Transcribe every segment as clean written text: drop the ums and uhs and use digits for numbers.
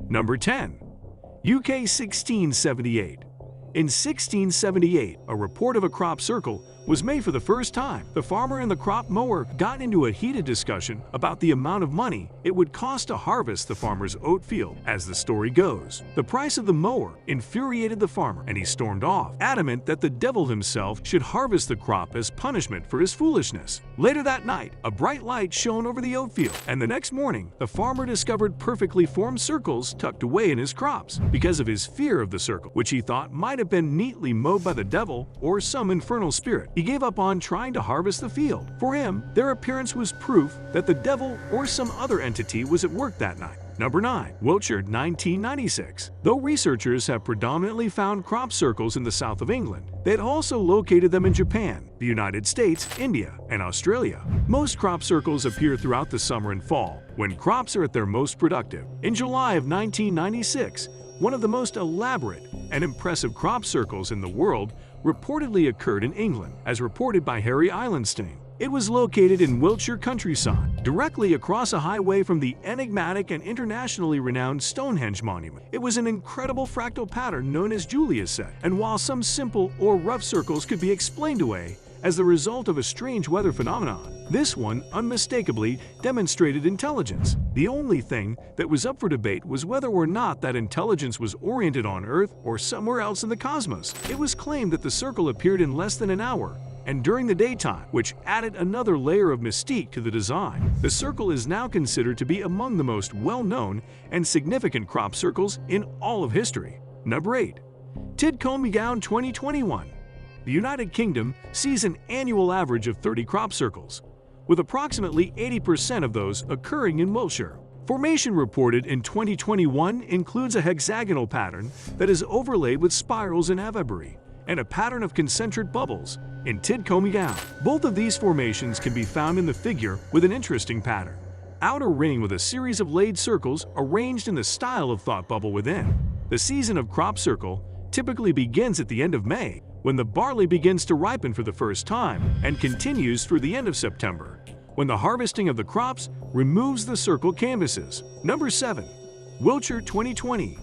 Number 10. UK 1678. In 1678, a report of a crop circle was made for the first time. The farmer and the crop mower got into a heated discussion about the amount of money it would cost to harvest the farmer's oat field. As the story goes, the price of the mower infuriated the farmer, and he stormed off, adamant that the devil himself should harvest the crop as punishment for his foolishness. Later that night, a bright light shone over the oat field, and the next morning, the farmer discovered perfectly formed circles tucked away in his crops. Because of his fear of the circle, which he thought might have been neatly mowed by the devil or some infernal spirit, he gave up on trying to harvest the field. For him, their appearance was proof that the devil or some other entity was at work that night. Number 9. Wiltshire 1996. Though researchers have predominantly found crop circles in the south of England, they had also located them in Japan, the United States, India, and Australia. Most crop circles appear throughout the summer and fall, when crops are at their most productive. In July of 1996, one of the most elaborate and impressive crop circles in the world reportedly occurred in England, as reported by Harry Eilenstein. It was located in Wiltshire countryside, directly across a highway from the enigmatic and internationally renowned Stonehenge monument. It was an incredible fractal pattern known as Julia's set, and while some simple or rough circles could be explained away as the result of a strange weather phenomenon, this one unmistakably demonstrated intelligence. The only thing that was up for debate was whether or not that intelligence was oriented on Earth or somewhere else in the cosmos. It was claimed that the circle appeared in less than an hour and during the daytime, which added another layer of mystique to the design. The circle is now considered to be among the most well-known and significant crop circles in all of history. Number 8. Tidcombe 2021. The United Kingdom sees an annual average of 30 crop circles, with approximately 80% of those occurring in Wiltshire. Formation reported in 2021 includes a hexagonal pattern that is overlaid with spirals in Avebury and a pattern of concentric bubbles in Tidcombe. Both of these formations can be found in the figure with an interesting pattern. Outer ring with a series of laid circles arranged in the style of thought bubble within. The season of crop circle typically begins at the end of May, when the barley begins to ripen for the first time, and continues through the end of September, when the harvesting of the crops removes the circle canvases. Number 7. Wiltshire 2020.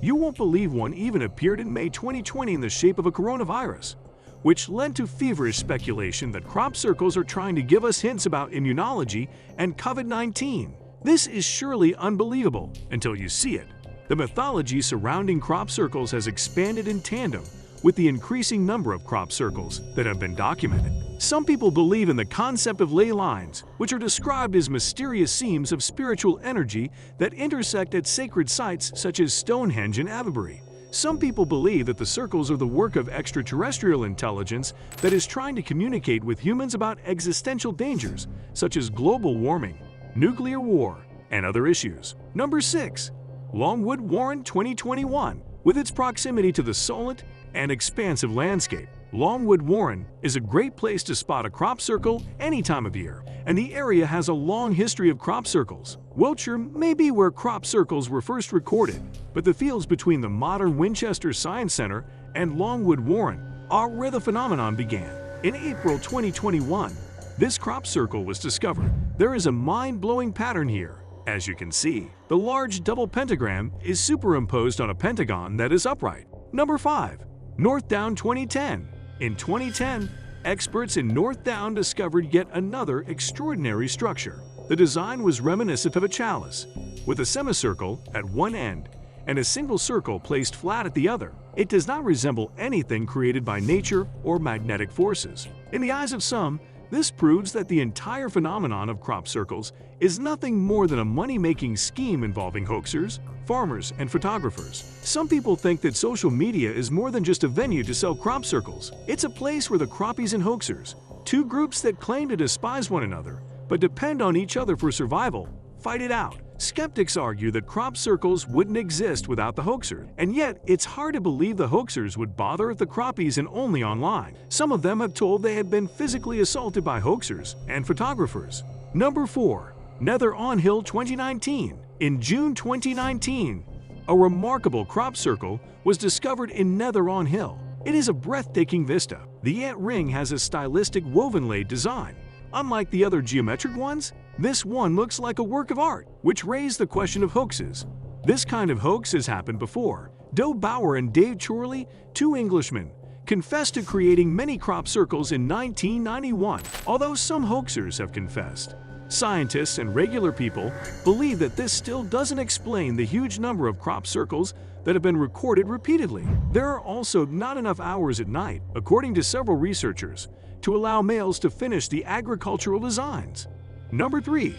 You won't believe one even appeared in May 2020 in the shape of a coronavirus, which led to feverish speculation that crop circles are trying to give us hints about immunology and COVID-19. This is surely unbelievable until you see it. The mythology surrounding crop circles has expanded in tandem with the increasing number of crop circles that have been documented. Some people believe in the concept of ley lines, which are described as mysterious seams of spiritual energy that intersect at sacred sites such as Stonehenge and Avebury. Some people believe that the circles are the work of extraterrestrial intelligence that is trying to communicate with humans about existential dangers such as global warming, nuclear war, and other issues. Number 6. Longwood Warren 2021. With its proximity to the solent and expansive landscape, Longwood Warren is a great place to spot a crop circle any time of year, and the area has a long history of crop circles. Wiltshire may be where crop circles were first recorded, but the fields between the modern Winchester Science Center and Longwood Warren are where the phenomenon began. In April 2021, this crop circle was discovered. There is a mind-blowing pattern here. As you can see, the large double pentagram is superimposed on a pentagon that is upright. Number 5. North Down 2010. In 2010, experts in North Down discovered yet another extraordinary structure. The design was reminiscent of a chalice, with a semicircle at one end and a single circle placed flat at the other. It does not resemble anything created by nature or magnetic forces. In the eyes of some, this proves that the entire phenomenon of crop circles is nothing more than a money-making scheme involving hoaxers, farmers, and photographers. Some people think that social media is more than just a venue to sell crop circles. It's a place where the croppies and hoaxers, two groups that claim to despise one another but depend on each other for survival, fight it out. Skeptics argue that crop circles wouldn't exist without the hoaxer, and yet it's hard to believe the hoaxers would bother at the croppies and only online. Some of them have told they had been physically assaulted by hoaxers and photographers. Number 4. Nether on Hill 2019. In June 2019, a remarkable crop circle was discovered in Nether on Hill. It is a breathtaking vista. The ant ring has a stylistic woven laid design. Unlike the other geometric ones, this one looks like a work of art, which raised the question of hoaxes. This kind of hoax has happened before. Doe Bauer and Dave Chorley, two Englishmen, confessed to creating many crop circles in 1991, although some hoaxers have confessed. Scientists and regular people believe that this still doesn't explain the huge number of crop circles that have been recorded repeatedly. There are also not enough hours at night, according to several researchers, to allow males to finish the agricultural designs. Number 3.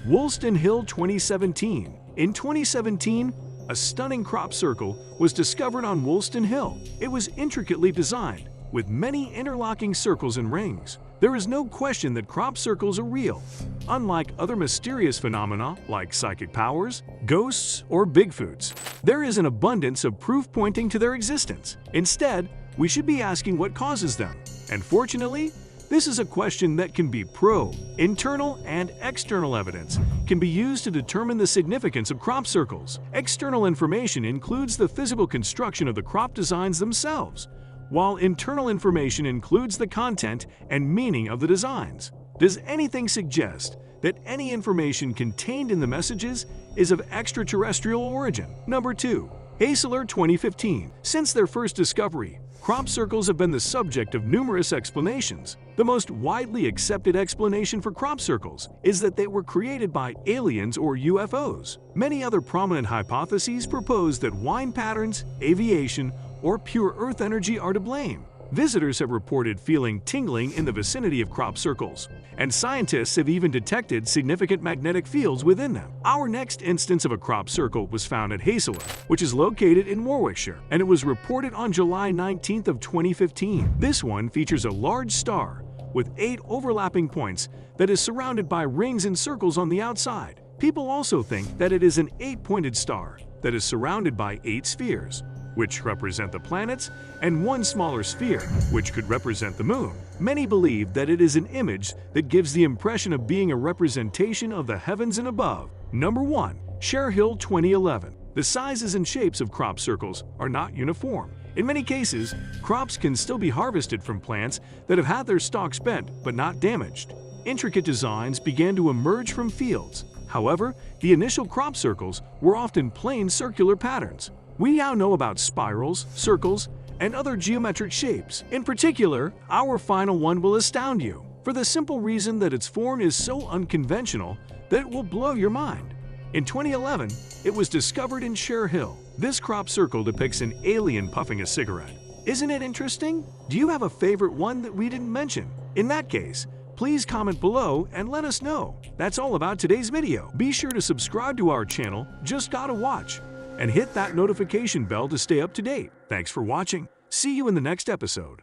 Woolston Hill 2017. In 2017, a stunning crop circle was discovered on Woolston Hill. It was intricately designed, with many interlocking circles and rings. There is no question that crop circles are real, unlike other mysterious phenomena like psychic powers, ghosts, or Bigfoots. There is an abundance of proof pointing to their existence. Instead, we should be asking what causes them. And fortunately, this is a question that can be probed. Internal and external evidence can be used to determine the significance of crop circles. External information includes the physical construction of the crop designs themselves, while internal information includes the content and meaning of the designs. Does anything suggest that any information contained in the messages is of extraterrestrial origin? Number 2. Haseler 2015. Since their first discovery, crop circles have been the subject of numerous explanations. The most widely accepted explanation for crop circles is that they were created by aliens or UFOs. Many other prominent hypotheses propose that wind patterns, aviation, or pure Earth energy are to blame. Visitors have reported feeling tingling in the vicinity of crop circles, and scientists have even detected significant magnetic fields within them. Our next instance of a crop circle was found at Haseler, which is located in Warwickshire, and it was reported on July 19th of 2015. This one features a large star with 8 overlapping points that is surrounded by rings and circles on the outside. People also think that it is an 8-pointed star that is surrounded by 8 spheres, which represent the planets, and 1 smaller sphere, which could represent the moon. Many believe that it is an image that gives the impression of being a representation of the heavens and above. Number 1. Cher Hill 2011. The sizes and shapes of crop circles are not uniform. In many cases, crops can still be harvested from plants that have had their stalks bent but not damaged. Intricate designs began to emerge from fields. However, the initial crop circles were often plain circular patterns. We now know about spirals, circles, and other geometric shapes. In particular, our final one will astound you, for the simple reason that its form is so unconventional that it will blow your mind. In 2011, it was discovered in Cher Hill. This crop circle depicts an alien puffing a cigarette. Isn't it interesting? Do you have a favorite one that we didn't mention? In that case, please comment below and let us know. That's all about today's video. Be sure to subscribe to our channel, Just Gotta Watch, and hit that notification bell to stay up to date. Thanks for watching. See you in the next episode.